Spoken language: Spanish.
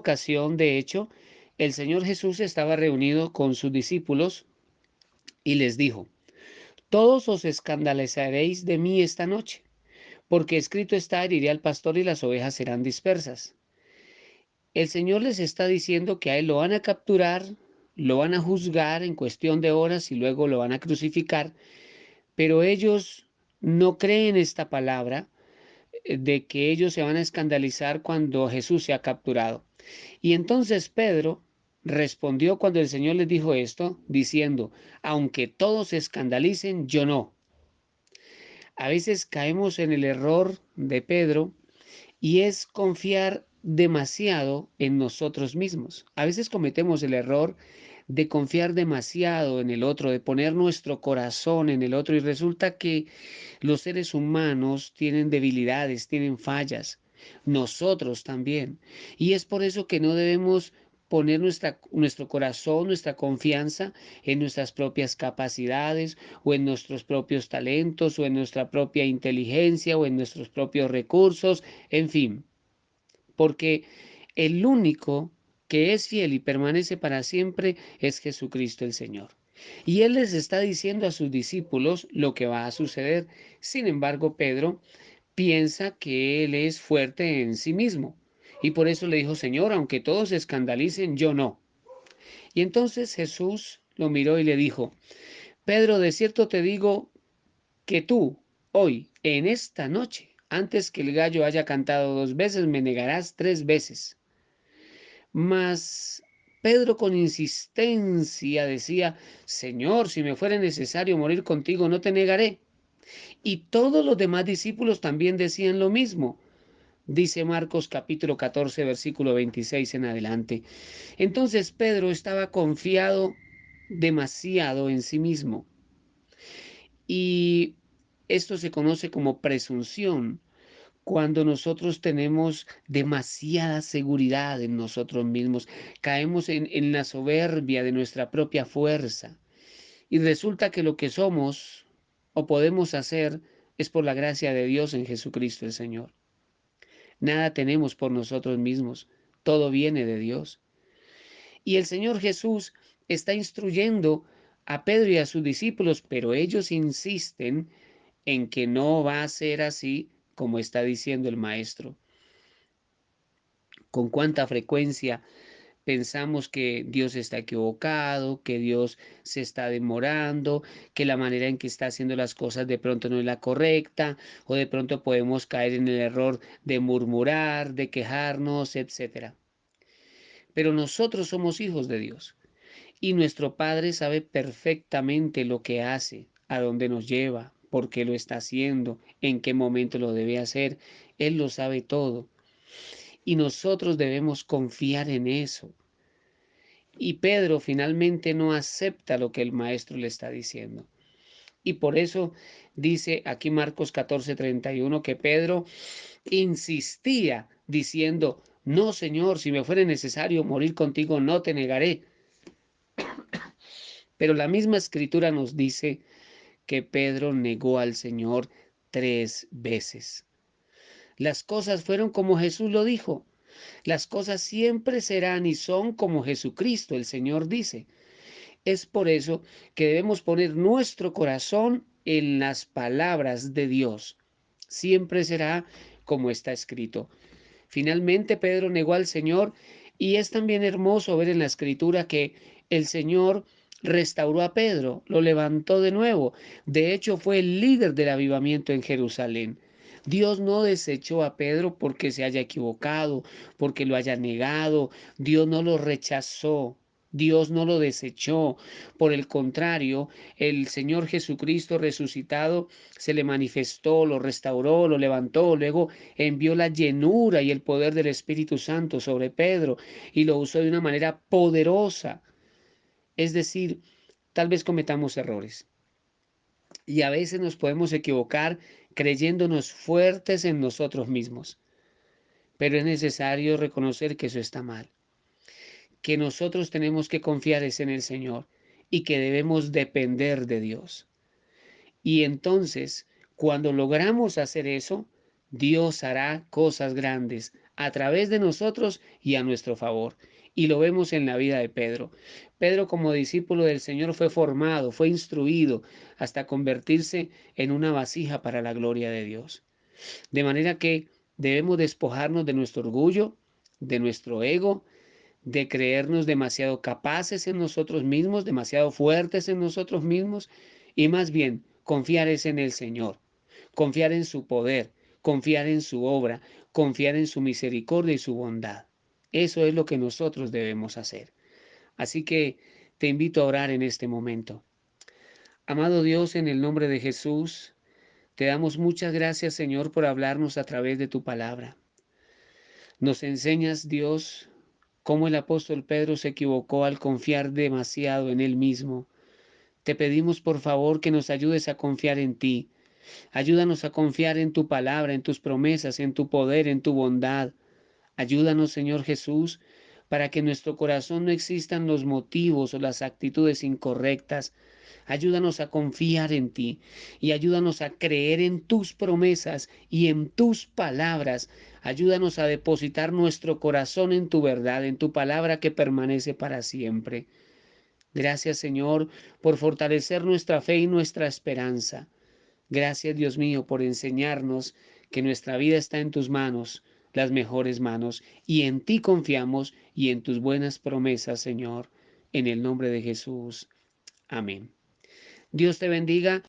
ocasión, de hecho, el Señor Jesús estaba reunido con sus discípulos y les dijo: todos os escandalizaréis de mí esta noche, porque escrito está: heriré al pastor y las ovejas serán dispersas. El Señor les está diciendo que a él lo van a capturar, lo van a juzgar en cuestión de horas y luego lo van a crucificar, pero ellos no creen esta palabra de que ellos se van a escandalizar cuando Jesús sea capturado. Y entonces Pedro respondió cuando el Señor les dijo esto, diciendo: aunque todos se escandalicen, yo no. A veces caemos en el error de Pedro y es confiar demasiado en nosotros mismos. A veces cometemos el error de confiar demasiado en el otro, de poner nuestro corazón en el otro, y resulta que los seres humanos tienen debilidades, tienen fallas, nosotros también. Y es por eso que no debemos poner nuestro corazón, nuestra confianza en nuestras propias capacidades o en nuestros propios talentos o en nuestra propia inteligencia o en nuestros propios recursos, en fin, porque el único que es fiel y permanece para siempre es Jesucristo el Señor. Y Él les está diciendo a sus discípulos lo que va a suceder. Sin embargo, Pedro piensa que Él es fuerte en sí mismo. Y por eso le dijo: Señor, aunque todos se escandalicen, yo no. Y entonces Jesús lo miró y le dijo: Pedro, de cierto te digo que tú, hoy, en esta noche, antes que el gallo haya cantado 2 veces, me negarás 3 veces. Mas Pedro con insistencia decía: Señor, si me fuera necesario morir contigo, no te negaré. Y todos los demás discípulos también decían lo mismo. Dice Marcos capítulo 14, versículo 26 en adelante. Entonces Pedro estaba confiado demasiado en sí mismo. Y esto se conoce como presunción, cuando nosotros tenemos demasiada seguridad en nosotros mismos, caemos en la soberbia de nuestra propia fuerza. Y resulta que lo que somos o podemos hacer es por la gracia de Dios en Jesucristo el Señor. Nada tenemos por nosotros mismos, todo viene de Dios. Y el Señor Jesús está instruyendo a Pedro y a sus discípulos, pero ellos insisten en que no va a ser así como está diciendo el Maestro. Con cuánta frecuencia pensamos que Dios está equivocado, que Dios se está demorando, que la manera en que está haciendo las cosas de pronto no es la correcta, o de pronto podemos caer en el error de murmurar, de quejarnos, etcétera. Pero nosotros somos hijos de Dios y nuestro Padre sabe perfectamente lo que hace, a dónde nos lleva, por qué lo está haciendo, en qué momento lo debe hacer. Él lo sabe todo y nosotros debemos confiar en eso. Y Pedro finalmente no acepta lo que el maestro le está diciendo. Y por eso dice aquí Marcos 14:31 que Pedro insistía diciendo: no, Señor, si me fuera necesario morir contigo, no te negaré. Pero la misma escritura nos dice que Pedro negó al Señor 3 veces. Las cosas fueron como Jesús lo dijo. Las cosas siempre serán y son como Jesucristo, el Señor, dice. Es por eso que debemos poner nuestro corazón en las palabras de Dios. Siempre será como está escrito. Finalmente Pedro negó al Señor, y es también hermoso ver en la escritura que el Señor restauró a Pedro, lo levantó de nuevo. De hecho, fue el líder del avivamiento en Jerusalén. Dios no desechó a Pedro porque se haya equivocado, porque lo haya negado. Dios no lo rechazó. Dios no lo desechó. Por el contrario, el Señor Jesucristo resucitado se le manifestó, lo restauró, lo levantó, luego envió la llenura y el poder del Espíritu Santo sobre Pedro y lo usó de una manera poderosa. Es decir, tal vez cometamos errores y a veces nos podemos equivocar creyéndonos fuertes en nosotros mismos, pero es necesario reconocer que eso está mal, que nosotros tenemos que confiar en el Señor y que debemos depender de Dios. Y entonces, cuando logramos hacer eso, Dios hará cosas grandes, a través de nosotros y a nuestro favor. Y lo vemos en la vida de Pedro. Pedro, como discípulo del Señor, fue formado, fue instruido hasta convertirse en una vasija para la gloria de Dios. De manera que debemos despojarnos de nuestro orgullo, de nuestro ego, de creernos demasiado capaces en nosotros mismos, demasiado fuertes en nosotros mismos, y más bien confiar es en el Señor, confiar en su poder, confiar en su obra, confiar en su misericordia y su bondad. Eso es lo que nosotros debemos hacer. Así que te invito a orar en este momento. Amado Dios, en el nombre de Jesús, te damos muchas gracias, Señor, por hablarnos a través de tu palabra. Nos enseñas, Dios, cómo el apóstol Pedro se equivocó al confiar demasiado en él mismo. Te pedimos por favor que nos ayudes a confiar en ti. Ayúdanos a confiar en tu palabra, en tus promesas, en tu poder, en tu bondad. Ayúdanos, Señor Jesús, para que en nuestro corazón no existan los motivos o las actitudes incorrectas. Ayúdanos a confiar en ti y ayúdanos a creer en tus promesas y en tus palabras. Ayúdanos a depositar nuestro corazón en tu verdad, en tu palabra que permanece para siempre. Gracias, Señor, por fortalecer nuestra fe y nuestra esperanza. Gracias, Dios mío, por enseñarnos que nuestra vida está en tus manos, las mejores manos, y en ti confiamos y en tus buenas promesas, Señor, en el nombre de Jesús. Amén. Dios te bendiga.